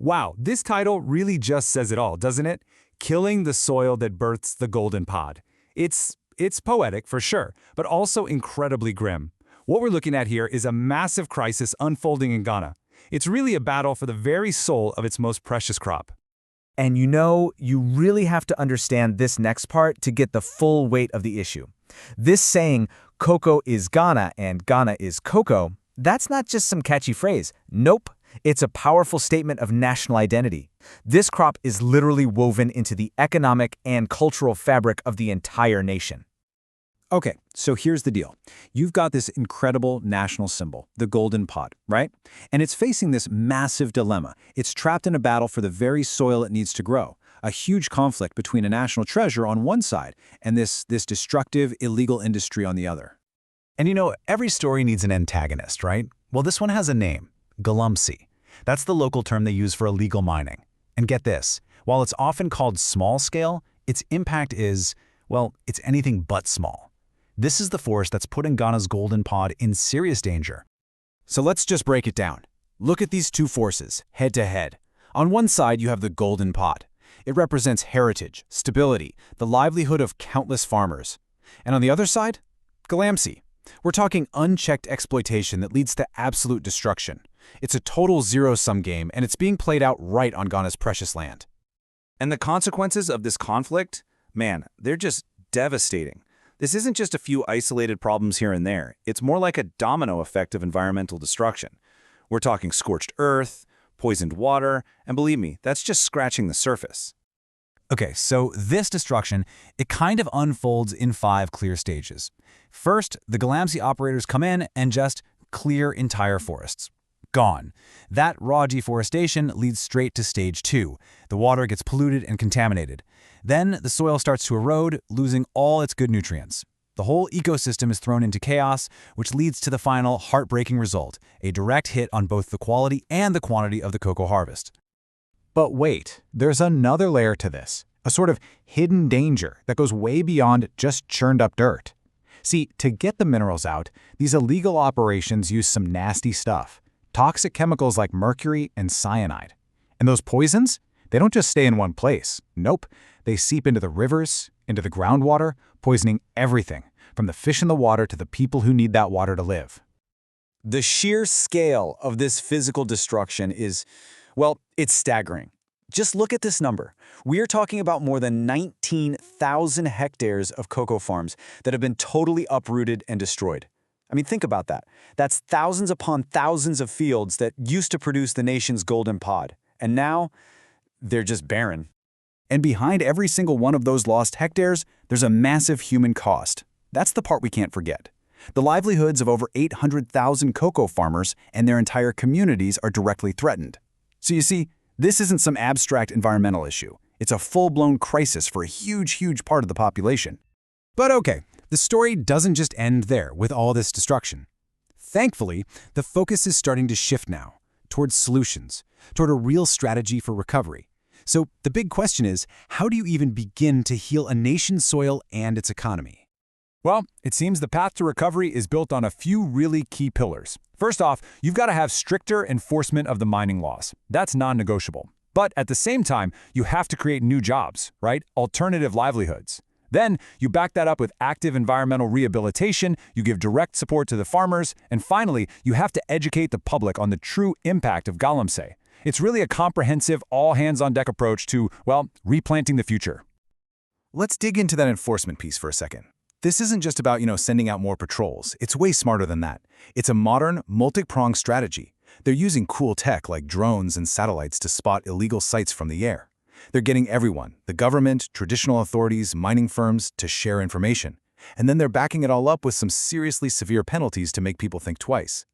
Wow, this title really just says it all, doesn't it? Killing the soil that births the golden pod. It's poetic for sure, but also incredibly grim. What we're looking at here is a massive crisis unfolding in Ghana. It's really a battle for the very soul of its most precious crop. And you really have to understand this next part to get the full weight of the issue. This saying, cocoa is Ghana and Ghana is cocoa, that's not just some catchy phrase. Nope. It's a powerful statement of national identity. This crop is literally woven into the economic and cultural fabric of the entire nation. Okay, so here's the deal. You've got this incredible national symbol, the golden pod, right? And it's facing this massive dilemma. It's trapped in a battle for the very soil it needs to grow, a huge conflict between a national treasure on one side and this destructive, illegal industry on the other. And every story needs an antagonist, right? Well, this one has a name, galamsey. That's the local term they use for illegal mining. And get this, while it's often called small scale, its impact is, well, it's anything but small. This is the force that's putting Ghana's golden pod in serious danger. So let's just break it down. Look at these two forces, head to head. On one side, you have the golden pod. It represents heritage, stability, the livelihood of countless farmers. And on the other side, galamsey. We're talking unchecked exploitation that leads to absolute destruction. It's a total zero-sum game, and it's being played out right on Ghana's precious land. And the consequences of this conflict, man, they're just devastating. This isn't just a few isolated problems here and there. It's more like a domino effect of environmental destruction. We're talking scorched earth, poisoned water, and believe me, that's just scratching the surface. Okay, so this destruction, it kind of unfolds in 5 clear stages. First, the galamsey operators come in and just clear entire forests. Gone. That raw deforestation leads straight to stage 2. The water gets polluted and contaminated. Then the soil starts to erode, losing all its good nutrients. The whole ecosystem is thrown into chaos, which leads to the final heartbreaking result, a direct hit on both the quality and the quantity of the cocoa harvest. But wait, there's another layer to this, a sort of hidden danger that goes way beyond just churned up dirt. See, to get the minerals out, these illegal operations use some nasty stuff. Toxic chemicals like mercury and cyanide. And those poisons, they don't just stay in one place. Nope, they seep into the rivers, into the groundwater, poisoning everything, from the fish in the water to the people who need that water to live. The sheer scale of this physical destruction is, well, it's staggering. Just look at this number. We are talking about more than 19,000 hectares of cocoa farms that have been totally uprooted and destroyed. I mean, think about that. That's thousands upon thousands of fields that used to produce the nation's golden pod. And now, they're just barren. And behind every single one of those lost hectares, there's a massive human cost. That's the part we can't forget. The livelihoods of over 800,000 cocoa farmers and their entire communities are directly threatened. So you see, this isn't some abstract environmental issue. It's a full-blown crisis for a huge part of the population. But okay, the story doesn't just end there with all this destruction. Thankfully, the focus is starting to shift now, towards solutions, toward a real strategy for recovery. So the big question is, how do you even begin to heal a nation's soil and its economy? Well, it seems the path to recovery is built on a few really key pillars. First off, you've got to have stricter enforcement of the mining laws. That's non-negotiable. But at the same time, you have to create new jobs, right? Alternative livelihoods. Then you back that up with active environmental rehabilitation, you give direct support to the farmers, and finally, you have to educate the public on the true impact of galamsey. It's really a comprehensive, all-hands-on-deck approach to, well, replanting the future. Let's dig into that enforcement piece for a second. This isn't just about, sending out more patrols. It's way smarter than that. It's a modern, multi-pronged strategy. They're using cool tech like drones and satellites to spot illegal sites from the air. They're getting everyone, the government, traditional authorities, mining firms, to share information. And then they're backing it all up with some seriously severe penalties to make people think twice.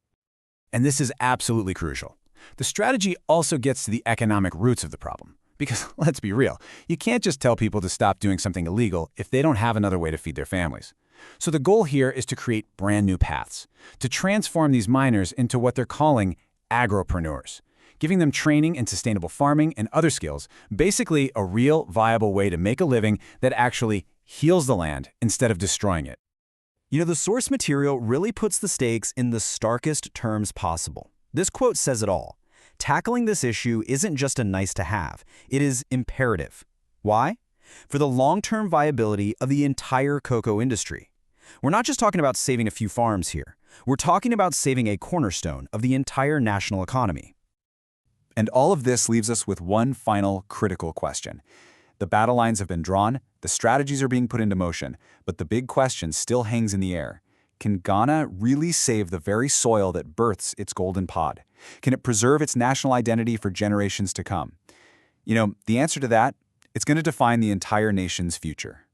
And this is absolutely crucial. The strategy also gets to the economic roots of the problem. Because, let's be real, you can't just tell people to stop doing something illegal if they don't have another way to feed their families. So the goal here is to create brand new paths, to transform these miners into what they're calling agropreneurs, giving them training in sustainable farming and other skills, basically a real, viable way to make a living that actually heals the land instead of destroying it. The source material really puts the stakes in the starkest terms possible. This quote says it all. Tackling this issue isn't just a nice-to-have, it is imperative. Why? For the long-term viability of the entire cocoa industry. We're not just talking about saving a few farms here. We're talking about saving a cornerstone of the entire national economy. And all of this leaves us with one final critical question. The battle lines have been drawn, the strategies are being put into motion, but the big question still hangs in the air. Can Ghana really save the very soil that births its golden pod? Can it preserve its national identity for generations to come? You know, the answer to that, it's going to define the entire nation's future.